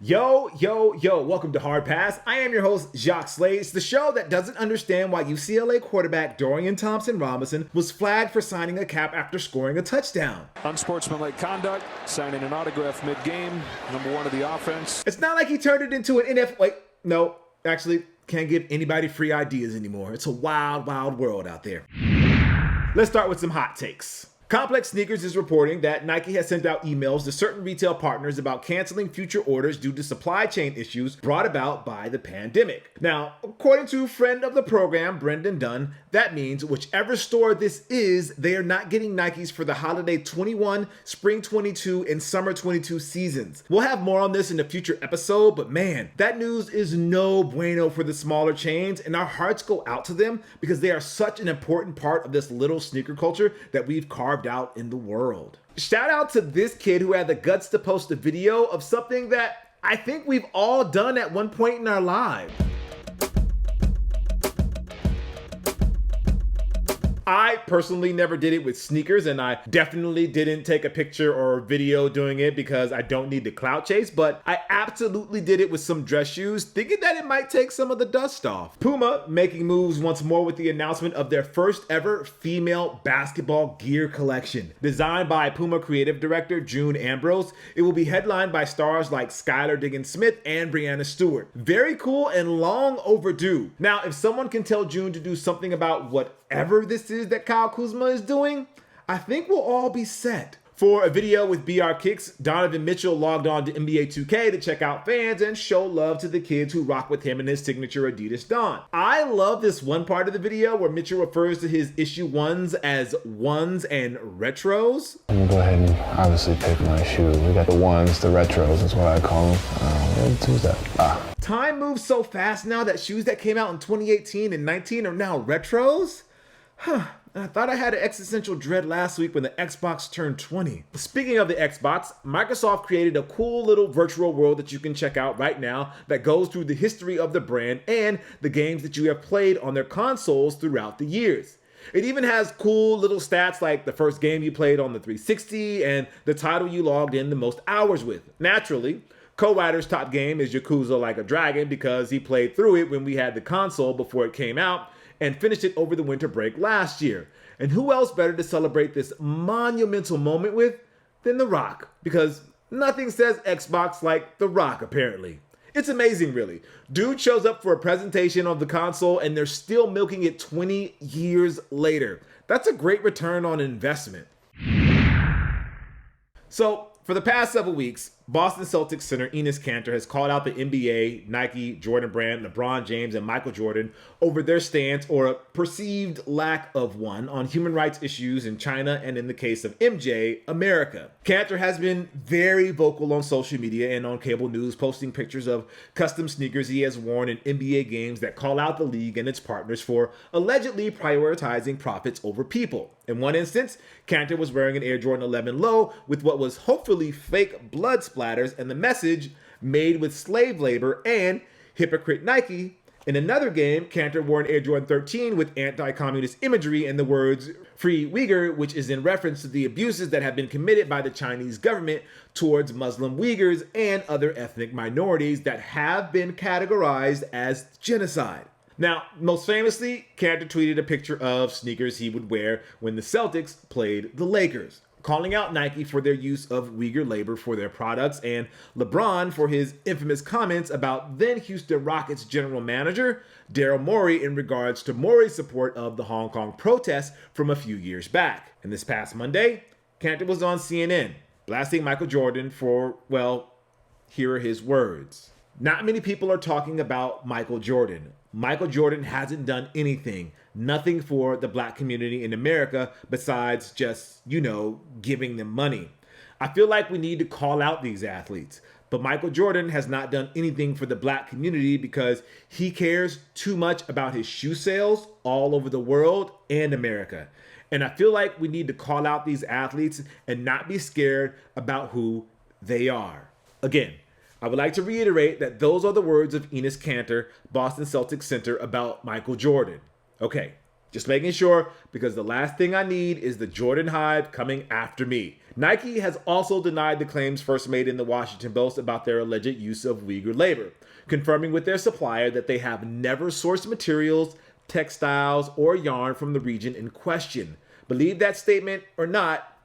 Yo, welcome to Hard Pass. I am your host, Jacques Slade. It's the show that doesn't understand why UCLA quarterback Dorian Thompson-Robinson was flagged for signing a cap after scoring a touchdown. Unsportsmanlike conduct, signing an autograph mid-game, number one of the offense. It's not like he turned it into an no, actually, can't give anybody free ideas anymore. It's a wild, wild world out there. Let's start with some hot takes. Complex Sneakers is reporting that Nike has sent out emails to certain retail partners about canceling future orders due to supply chain issues brought about by the pandemic. Now, according to friend of the program, Brendan Dunn, that means whichever store this is, they are not getting Nikes for the holiday 21, spring 22, and summer 22 seasons. We'll have more on this in a future episode, but man, that news is no bueno for the smaller chains, and our hearts go out to them because they are such an important part of this little sneaker culture that we've carved out in the world. Shout out to this kid who had the guts to post a video of something that I think we've all done at one point in our lives. I personally never did it with sneakers, and I definitely didn't take a picture or video doing it because I don't need the clout chase, but I absolutely did it with some dress shoes, thinking that it might take some of the dust off. Puma making moves once more with the announcement of their first ever female basketball gear collection. Designed by Puma creative director June Ambrose, it will be headlined by stars like Skylar Diggins-Smith and Breanna Stewart. Very cool and long overdue. Now, if someone can tell June to do something about whatever this is that Kyle Kuzma is doing, I think we'll all be set. For a video with BR Kicks, Donovan Mitchell logged on to NBA 2K to check out fans and show love to the kids who rock with him in his signature Adidas Don. I love this one part of the video where Mitchell refers to his issue ones as ones and retros. I'm gonna go ahead and obviously pick my shoe. We got the ones, the retros is what I call them. Who's that? Time moves so fast now that shoes that came out in 2018 and 19 are now retros? I thought I had an existential dread last week when the Xbox turned 20. Speaking of the Xbox, Microsoft created a cool little virtual world that you can check out right now that goes through the history of the brand and the games that you have played on their consoles throughout the years. It even has cool little stats like the first game you played on the 360 and the title you logged in the most hours with. Naturally, co-writer's top game is Yakuza Like a Dragon because he played through it when we had the console before it came out and finished it over the winter break last year. And who else better to celebrate this monumental moment with than The Rock? Because nothing says Xbox like The Rock, apparently. It's amazing, really. Dude shows up for a presentation of the console and they're still milking it 20 years later. That's a great return on investment. So, for the past several weeks, Boston Celtics center Enes Canter has called out the NBA, Nike, Jordan Brand, LeBron James, and Michael Jordan over their stance or a perceived lack of one on human rights issues in China and, in the case of MJ, America. Canter has been very vocal on social media and on cable news, posting pictures of custom sneakers he has worn in NBA games that call out the league and its partners for allegedly prioritizing profits over people. In one instance, Canter was wearing an Air Jordan 11 Low with what was hopefully fake blood splatters and the message "made with slave labor" and "hypocrite Nike." In another game, Canter wore an Air Jordan 13 with anti-communist imagery and the words "Free Uyghur," which is in reference to the abuses that have been committed by the Chinese government towards Muslim Uyghurs and other ethnic minorities that have been categorized as genocide. Now, most famously, Canter tweeted a picture of sneakers he would wear when the Celtics played the Lakers, calling out Nike for their use of Uyghur labor for their products and LeBron for his infamous comments about then Houston Rockets general manager Daryl Morey in regards to Morey's support of the Hong Kong protests from a few years back. And this past Monday, Canter was on CNN, blasting Michael Jordan for, well, here are his words. "Not many people are talking about Michael Jordan. Michael Jordan hasn't done nothing for the black community in America besides just, giving them money. I feel like we need to call out these athletes. But Michael Jordan has not done anything for the black community because he cares too much about his shoe sales all over the world and America. And I feel like we need to call out these athletes and not be scared about who they are." Again, I would like to reiterate that those are the words of Enes Canter, Boston Celtics center, about Michael Jordan. Okay, Just making sure, because the last thing I need is the Jordan hive coming after me. Nike has also denied the claims first made in the Washington Post about their alleged use of Uyghur labor, confirming with their supplier that they have never sourced materials, textiles, or yarn from the region in question. Believe that statement or not,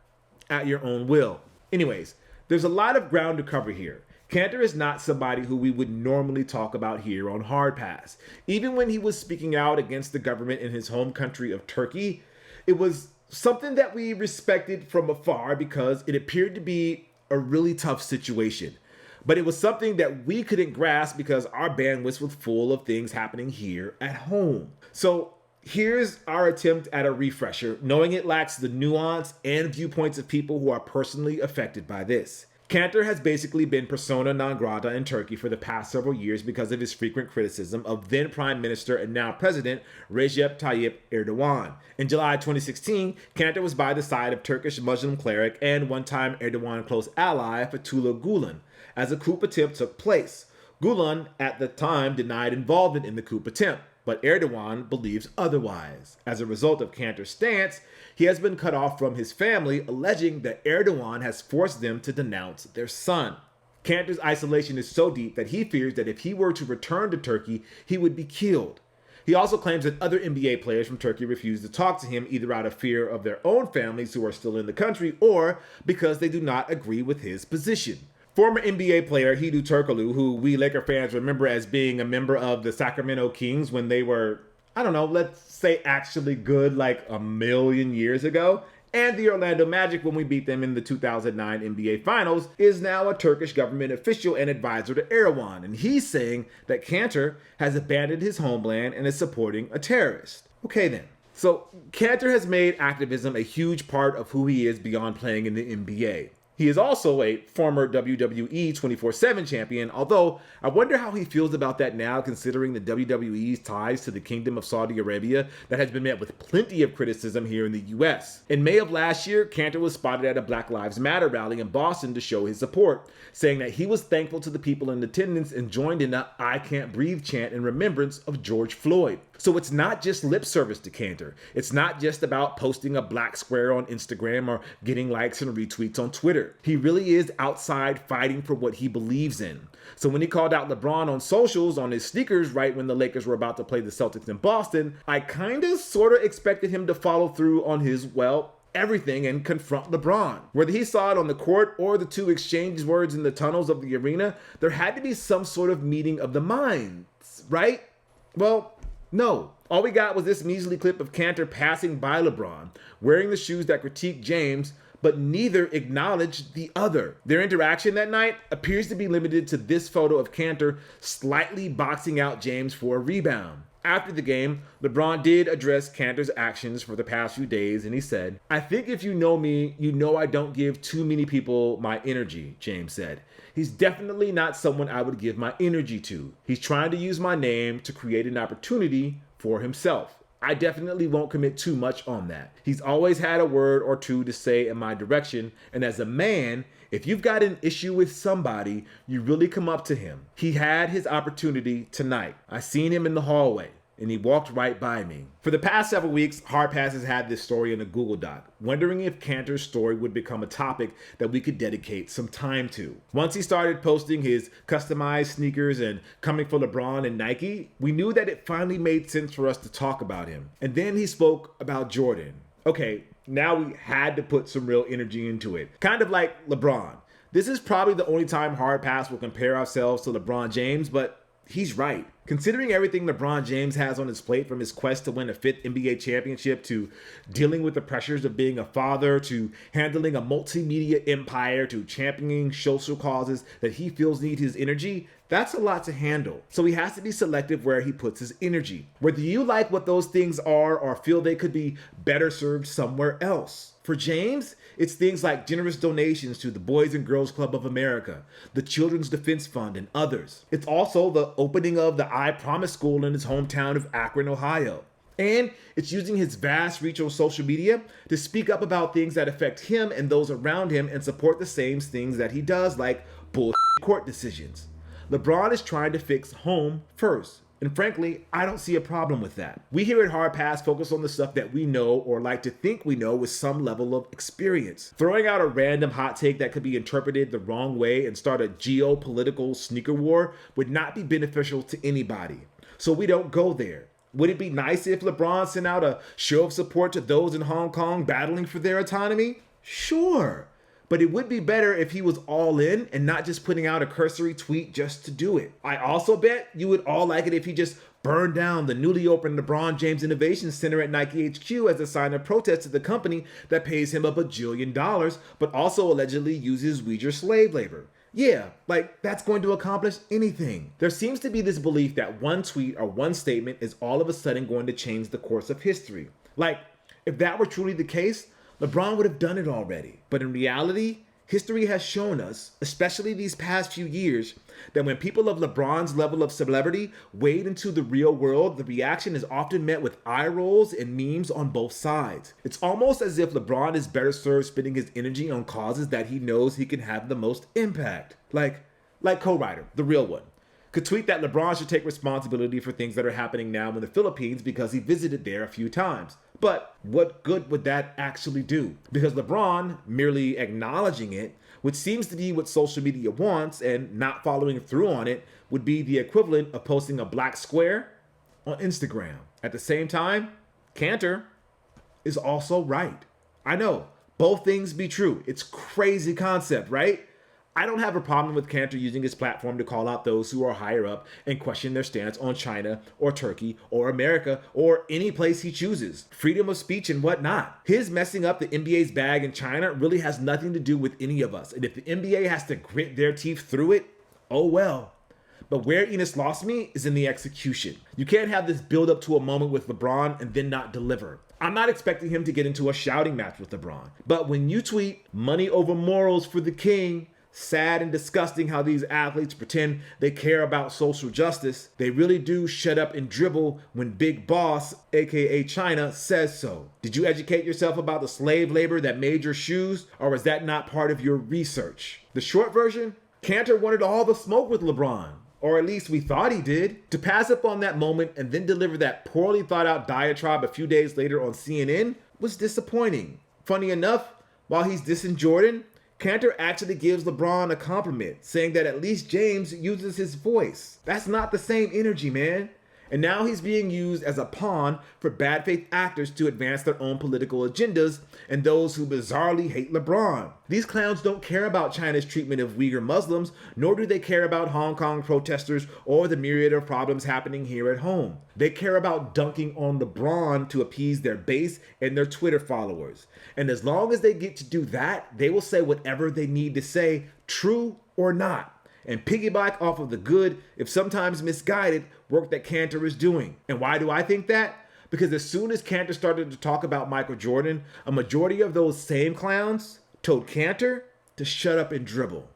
at your own will. Anyways, there's a lot of ground to cover here. Canter is not somebody who we would normally talk about here on Hard Pass. Even when he was speaking out against the government in his home country of Turkey, it was something that we respected from afar because it appeared to be a really tough situation. But it was something that we couldn't grasp because our bandwidth was full of things happening here at home. So here's our attempt at a refresher, knowing it lacks the nuance and viewpoints of people who are personally affected by this. Canter has basically been persona non grata in Turkey for the past several years because of his frequent criticism of then Prime Minister and now President Recep Tayyip Erdogan. In July 2016, Canter was by the side of Turkish Muslim cleric and one-time Erdogan close ally Fethullah Gulen as a coup attempt took place. Gulen at the time denied involvement in the coup attempt, but Erdogan believes otherwise. As a result of Canter's stance, he has been cut off from his family, alleging that Erdogan has forced them to denounce their son. Canter's isolation is so deep that he fears that if he were to return to Turkey, he would be killed. He also claims that other NBA players from Turkey refuse to talk to him either out of fear of their own families who are still in the country or because they do not agree with his position. Former NBA player Hedo Turkoglu, who we Laker fans remember as being a member of the Sacramento Kings when they were, let's say actually good like a million years ago, and the Orlando Magic when we beat them in the 2009 NBA Finals, is now a Turkish government official and advisor to Erdogan, and he's saying that Canter has abandoned his homeland and is supporting a terrorist. Okay then. So Canter has made activism a huge part of who he is beyond playing in the NBA. He is also a former WWE 24/7 champion, although I wonder how he feels about that now considering the WWE's ties to the Kingdom of Saudi Arabia that has been met with plenty of criticism here in the US. In May of last year, Canter was spotted at a Black Lives Matter rally in Boston to show his support, saying that he was thankful to the people in attendance and joined in the "I Can't Breathe" chant in remembrance of George Floyd. So it's not just lip service to Canter. It's not just about posting a black square on Instagram or getting likes and retweets on Twitter. He really is outside fighting for what he believes in. So when he called out LeBron on socials on his sneakers right when the Lakers were about to play the Celtics in Boston, I sorta expected him to follow through on his, everything and confront LeBron. Whether he saw it on the court or the two exchanged words in the tunnels of the arena, there had to be some sort of meeting of the minds, right? Well, no. All we got was this measly clip of Canter passing by LeBron, wearing the shoes that critique James, but neither acknowledged the other. Their interaction that night appears to be limited to this photo of Canter slightly boxing out James for a rebound. After the game, LeBron did address Canter's actions for the past few days, and he said, "I think if you know me, you know I don't give too many people my energy," James said. "He's definitely not someone I would give my energy to. He's trying to use my name to create an opportunity for himself. I definitely won't commit too much on that. He's always had a word or two to say in my direction, and as a man, if you've got an issue with somebody, you really come up to him. He had his opportunity tonight. I seen him in the hallway, and he walked right by me." For the past several weeks, Hard Pass has had this story in a Google Doc, wondering if Canter's story would become a topic that we could dedicate some time to. Once he started posting his customized sneakers and coming for LeBron and Nike, we knew that it finally made sense for us to talk about him. And then he spoke about Jordan. Okay, now we had to put some real energy into it. Kind of like LeBron. This is probably the only time Hard Pass will compare ourselves to LeBron James, but he's right. Considering everything LeBron James has on his plate, from his quest to win a 5th NBA championship, to dealing with the pressures of being a father, to handling a multimedia empire, to championing social causes that he feels need his energy, that's a lot to handle. So he has to be selective where he puts his energy. Whether you like what those things are or feel they could be better served somewhere else. For James, it's things like generous donations to the Boys and Girls Club of America, the Children's Defense Fund, and others. It's also the opening of the I Promise School in his hometown of Akron, Ohio. And it's using his vast reach on social media to speak up about things that affect him and those around him and support the same things that he does, like bullshit court decisions. LeBron is trying to fix home first. And frankly, I don't see a problem with that. We here at Hard Pass focus on the stuff that we know or like to think we know with some level of experience. Throwing out a random hot take that could be interpreted the wrong way and start a geopolitical sneaker war would not be beneficial to anybody. So we don't go there. Would it be nice if LeBron sent out a show of support to those in Hong Kong battling for their autonomy? Sure. But it would be better if he was all in and not just putting out a cursory tweet just to do it. I also bet you would all like it if he just burned down the newly opened LeBron James Innovation Center at Nike HQ as a sign of protest to the company that pays him $1 bajillion, but also allegedly uses Uyghur slave labor. Yeah, like that's going to accomplish anything. There seems to be this belief that one tweet or one statement is all of a sudden going to change the course of history. Like, if that were truly the case, LeBron would have done it already. But in reality, history has shown us, especially these past few years, that when people of LeBron's level of celebrity wade into the real world, the reaction is often met with eye rolls and memes on both sides. It's almost as if LeBron is better served spending his energy on causes that he knows he can have the most impact. Like co-writer, the real one, could tweet that LeBron should take responsibility for things that are happening now in the Philippines because he visited there a few times. But what good would that actually do? Because LeBron merely acknowledging it, which seems to be what social media wants, and not following through on it would be the equivalent of posting a black square on Instagram. At the same time, Canter is also right. I know, both things be true. It's crazy concept, right? I don't have a problem with Canter using his platform to call out those who are higher up and question their stance on China or Turkey or America or any place he chooses. Freedom of speech and whatnot. His messing up the NBA's bag in China really has nothing to do with any of us. And if the NBA has to grit their teeth through it, oh well. But where Enes lost me is in the execution. You can't have this build up to a moment with LeBron and then not deliver. I'm not expecting him to get into a shouting match with LeBron. But when you tweet money over morals for the king, sad and disgusting how these athletes pretend they care about social justice. They really do shut up and dribble when Big Boss, aka China, says so. Did you educate yourself about the slave labor that made your shoes, or was that not part of your research? The short version, Canter wanted all the smoke with LeBron, or at least we thought he did. To pass up on that moment and then deliver that poorly thought out diatribe a few days later on CNN was disappointing. Funny enough, while he's dissing Jordan, Canter actually gives LeBron a compliment, saying that at least James uses his voice. That's not the same energy, man. And now he's being used as a pawn for bad faith actors to advance their own political agendas and those who bizarrely hate LeBron. These clowns don't care about China's treatment of Uyghur Muslims, nor do they care about Hong Kong protesters or the myriad of problems happening here at home. They care about dunking on LeBron to appease their base and their Twitter followers. And as long as they get to do that, they will say whatever they need to say, true or not, and piggyback off of the good, if sometimes misguided, work that Canter is doing. And why do I think that? Because as soon as Canter started to talk about Michael Jordan, a majority of those same clowns told Canter to shut up and dribble.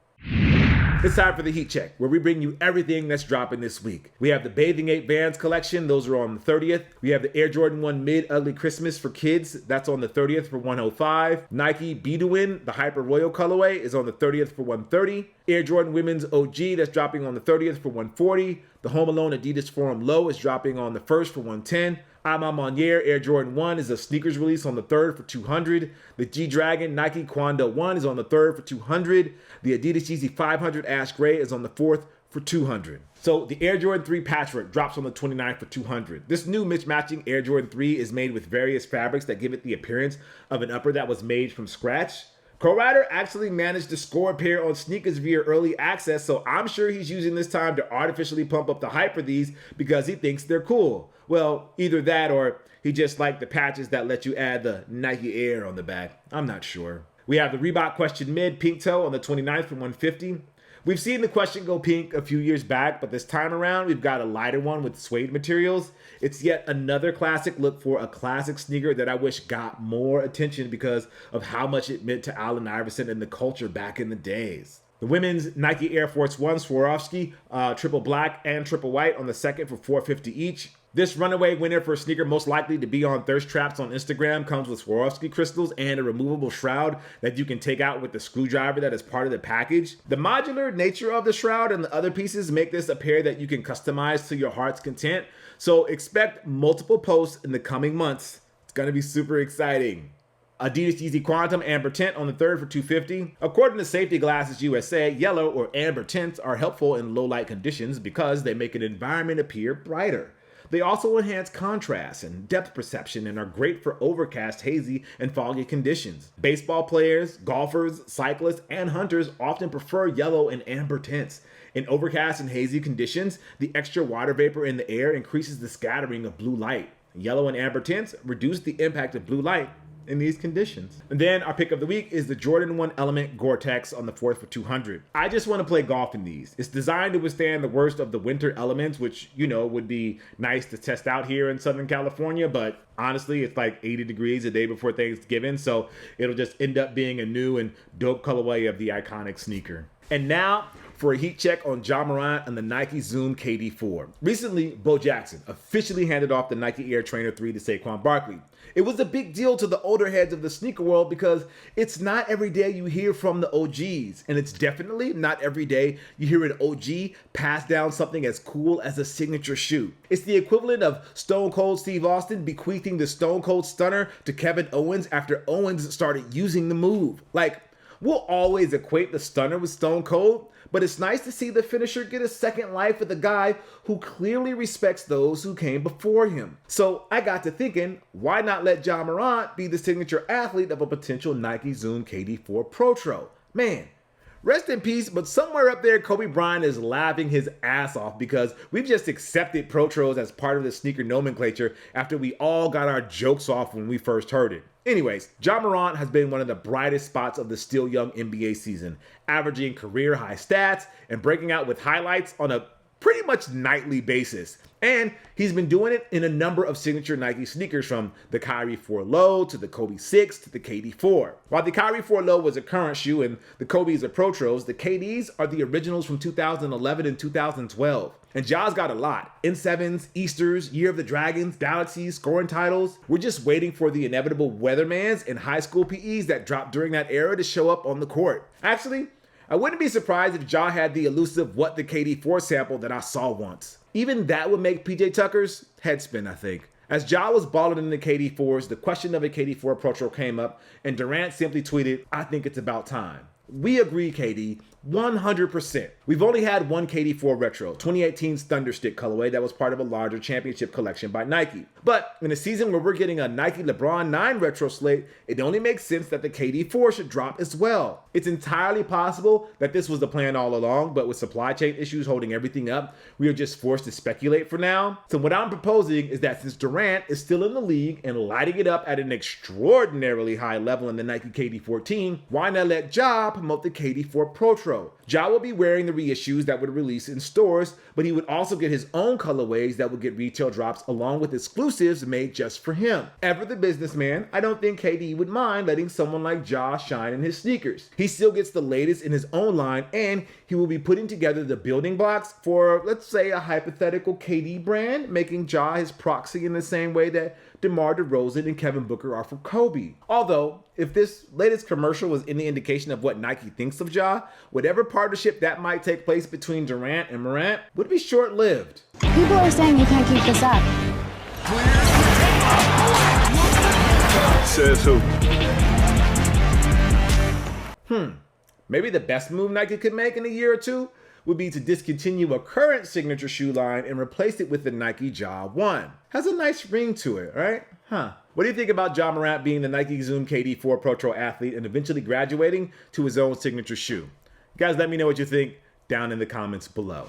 It's time for the Heat Check, where we bring you everything that's dropping this week. We have the Bathing Ape Vans collection. Those are on the 30th. We have the Air Jordan 1 Mid Ugly Christmas for kids. That's on the 30th for $105. Nike Bedouin, the Hyper Royal colorway, is on the 30th for $130. Air Jordan Women's OG, that's dropping on the 30th for $140. The Home Alone Adidas Forum Low is dropping on the 1st for $110. Ama Monier Air Jordan 1 is a sneakers release on the 3rd for $200. The G-Dragon Nike Quando 1 is on the 3rd for $200. The Adidas Yeezy 500 Ash Gray is on the 4th for $200. So the Air Jordan 3 Patchwork drops on the 29th for $200. This new mismatching Air Jordan 3 is made with various fabrics that give it the appearance of an upper that was made from scratch. Co-Writer actually managed to score a pair on sneakers via early access, so I'm sure he's using this time to artificially pump up the hype for these because he thinks they're cool. Well, either that or he just liked the patches that let you add the Nike Air on the back. I'm not sure. We have the Reebok Question Mid Pink Toe on the 29th for $150. We've seen the Question go pink a few years back, but this time around we've got a lighter one with suede materials. It's yet another classic look for a classic sneaker that I wish got more attention because of how much it meant to Allen Iverson and the culture back in the days. The women's Nike Air Force 1 Swarovski, triple black and triple white on the 2nd for $450 each. This runaway winner for a sneaker most likely to be on thirst traps on Instagram comes with Swarovski crystals and a removable shroud that you can take out with the screwdriver that is part of the package. The modular nature of the shroud and the other pieces make this a pair that you can customize to your heart's content. So expect multiple posts in the coming months. It's gonna be super exciting. Adidas Yeezy Quantum Amber Tint on the 3rd for $250. According to Safety Glasses USA, yellow or amber tints are helpful in low light conditions because they make an environment appear brighter. They also enhance contrast and depth perception and are great for overcast, hazy, and foggy conditions. Baseball players, golfers, cyclists, and hunters often prefer yellow and amber tints. In overcast and hazy conditions, the extra water vapor in the air increases the scattering of blue light. Yellow and amber tints reduce the impact of blue light in these conditions. And then our pick of the week is the Jordan 1 Element Gore-Tex on the 4th for $200. I just want to play golf in these. It's designed to withstand the worst of the winter elements, which, you know, would be nice to test out here in Southern California, but honestly, it's like 80 degrees a day before Thanksgiving, so it'll just end up being a new and dope colorway of the iconic sneaker. And now for a heat check on Ja Morant and the Nike Zoom KD4. Recently, Bo Jackson officially handed off the Nike Air Trainer 3 to Saquon Barkley. It was a big deal to the older heads of the sneaker world because it's not every day you hear from the OGs, and it's definitely not every day you hear an OG pass down something as cool as a signature shoe. It's the equivalent of Stone Cold Steve Austin bequeathing the Stone Cold Stunner to Kevin Owens after Owens started using the move. Like, we'll always equate the Stunner with Stone Cold, but it's nice to see the finisher get a second life with a guy who clearly respects those who came before him. So I got to thinking, why not let Ja Morant be the signature athlete of a potential Nike Zoom KD4 Protro? Man, rest in peace, but somewhere up there, Kobe Bryant is laughing his ass off because we've just accepted Protros as part of the sneaker nomenclature after we all got our jokes off when we first heard it. Anyways, Ja Morant has been one of the brightest spots of the still young NBA season, averaging career high stats and breaking out with highlights on a pretty much nightly basis. And he's been doing it in a number of signature Nike sneakers, from the Kyrie 4 Low to the Kobe 6 to the KD 4. While the Kyrie 4 Low was a current shoe and the Kobe's are Protros, the KDs are the originals from 2011 and 2012. And Ja's got a lot. N7s, Easters, Year of the Dragons, Galaxies, scoring titles. We're just waiting for the inevitable Weathermans and high school PEs that dropped during that era to show up on the court. Actually, I wouldn't be surprised if Ja had the elusive What the KD4 sample that I saw once. Even that would make PJ Tucker's head spin, I think. As Ja was balling in the KD4s, the question of a KD4 Protro came up, and Durant simply tweeted, "I think it's about time." We agree, KD, 100%. We've only had one KD4 Retro, 2018's Thunderstick colorway that was part of a larger championship collection by Nike. But in a season where we're getting a Nike LeBron 9 Retro slate, it only makes sense that the KD4 should drop as well. It's entirely possible that this was the plan all along, but with supply chain issues holding everything up, we are just forced to speculate for now. So what I'm proposing is that since Durant is still in the league and lighting it up at an extraordinarily high level in the Nike KD14, why not let Ja promote the KD4 Protro? Ja will be wearing the reissues that would release in stores, but he would also get his own colorways that would get retail drops along with exclusives made just for him. Ever the businessman, I don't think KD would mind letting someone like Ja shine in his sneakers. He still gets the latest in his own line, and he will be putting together the building blocks for, let's say, a hypothetical KD brand, making Ja his proxy in the same way that DeMar DeRozan and Kevin Booker are for Kobe. Although, if this latest commercial was any indication of what Nike thinks of Ja, whatever partnership that might take place between Durant and Morant would be short-lived. People are saying you can't keep this up. Says who? Maybe the best move Nike could make in a year or two would be to discontinue a current signature shoe line and replace it with the Nike Ja 1. Has a nice ring to it, right? What do you think about Ja Morant being the Nike Zoom KD4 Protro athlete and eventually graduating to his own signature shoe? Guys, let me know what you think down in the comments below.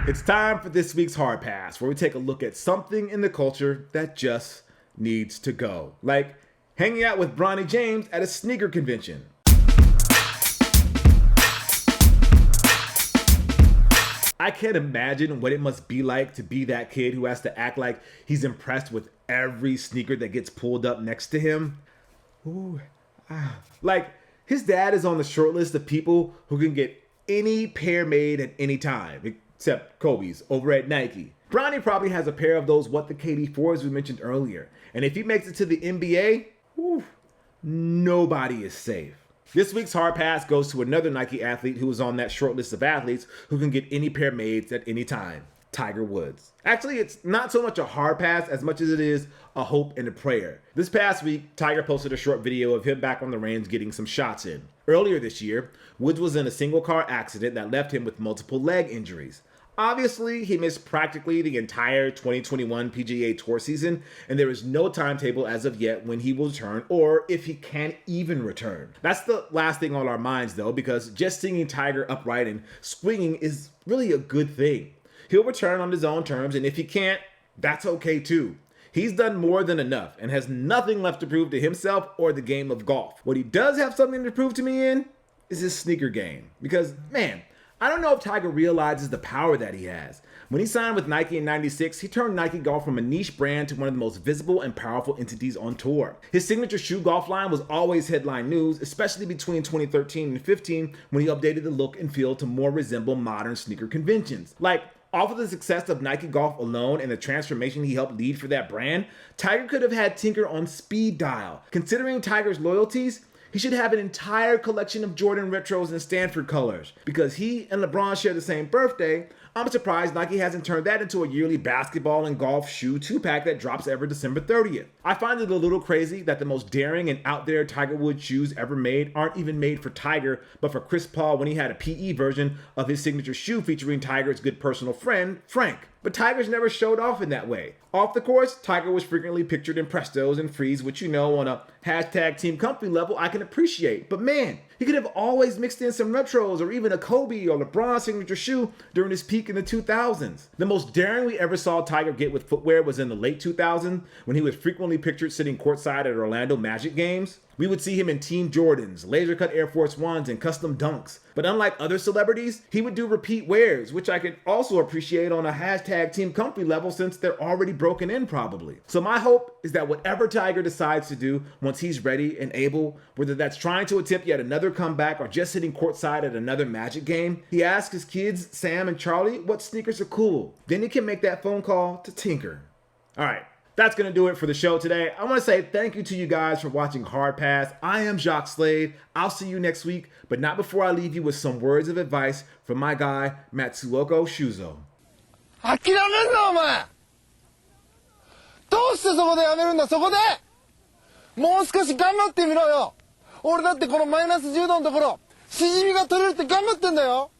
It's time for this week's Hard Pass, where we take a look at something in the culture that just needs to go. Like hanging out with Bronny James at a sneaker convention. I can't imagine what it must be like to be that kid who has to act like he's impressed with every sneaker that gets pulled up next to him. Like, his dad is on the short list of people who can get any pair made at any time, except Kobe's over at Nike. Bronny probably has a pair of those What the KD4s we mentioned earlier. And if he makes it to the NBA, whew, nobody is safe. This week's hard pass goes to another Nike athlete who was on that short list of athletes who can get any pair made at any time. Tiger Woods. Actually, it's not so much a hard pass as much as it is a hope and a prayer. This past week, Tiger posted a short video of him back on the range getting some shots in. Earlier this year, Woods was in a single car accident that left him with multiple leg injuries. Obviously, he missed practically the entire 2021 PGA Tour season, and there is no timetable as of yet when he will return or if he can even return. That's the last thing on our minds though, because just seeing Tiger upright and swinging is really a good thing. He'll return on his own terms, and if he can't, that's okay too. He's done more than enough and has nothing left to prove to himself or the game of golf. What he does have something to prove to me in is his sneaker game. Because, man, I don't know if Tiger realizes the power that he has. When he signed with Nike in '96, he turned Nike Golf from a niche brand to one of the most visible and powerful entities on tour. His signature shoe golf line was always headline news, especially between 2013 and 15 when he updated the look and feel to more resemble modern sneaker conventions. Like, off of the success of Nike Golf alone and the transformation he helped lead for that brand, Tiger could have had Tinker on speed dial. Considering Tiger's loyalties, he should have an entire collection of Jordan retros in Stanford colors. Because he and LeBron share the same birthday, I'm surprised Nike hasn't turned that into a yearly basketball and golf shoe 2-pack that drops every December 30th. I find it a little crazy that the most daring and out there Tiger Woods shoes ever made aren't even made for Tiger, but for Chris Paul when he had a PE version of his signature shoe featuring Tiger's good personal friend, Frank. But Tiger's never showed off in that way. Off the course, Tiger was frequently pictured in Prestos and Frees, which on a hashtag Team Comfy level I can appreciate. But man, he could have always mixed in some retros or even a Kobe or LeBron signature shoe during his peak in the 2000s. The most daring we ever saw Tiger get with footwear was in the late 2000s when he was frequently pictured sitting courtside at Orlando Magic games. We would see him in Team Jordans, laser-cut Air Force Ones, and custom dunks. But unlike other celebrities, he would do repeat wears, which I could also appreciate on a hashtag Team Comfy level since they're already broken in probably. So my hope is that whatever Tiger decides to do once he's ready and able, whether that's trying to attempt yet another comeback or just sitting courtside at another Magic game, he asks his kids, Sam and Charlie, what sneakers are cool. Then he can make that phone call to Tinker. All right. That's going to do it for the show today. I want to say thank you to you guys for watching Hard Pass. I am Jacques Slade. I'll see you next week, but not before I leave you with some words of advice from my guy, Matsuoko Shuzo. 諦めんなお前どうしてそこでやめるんだそこでもう少し頑張ってみろよ俺だってこのマイナス10度のところしじみが取れるって頑張ってんだよ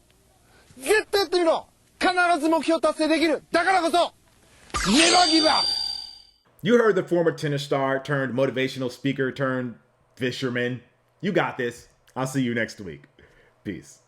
絶対やってみろ必ず目標達成できるだからこそ Never give up! You heard the former tennis star turned motivational speaker turned fisherman. You got this. I'll see you next week. Peace.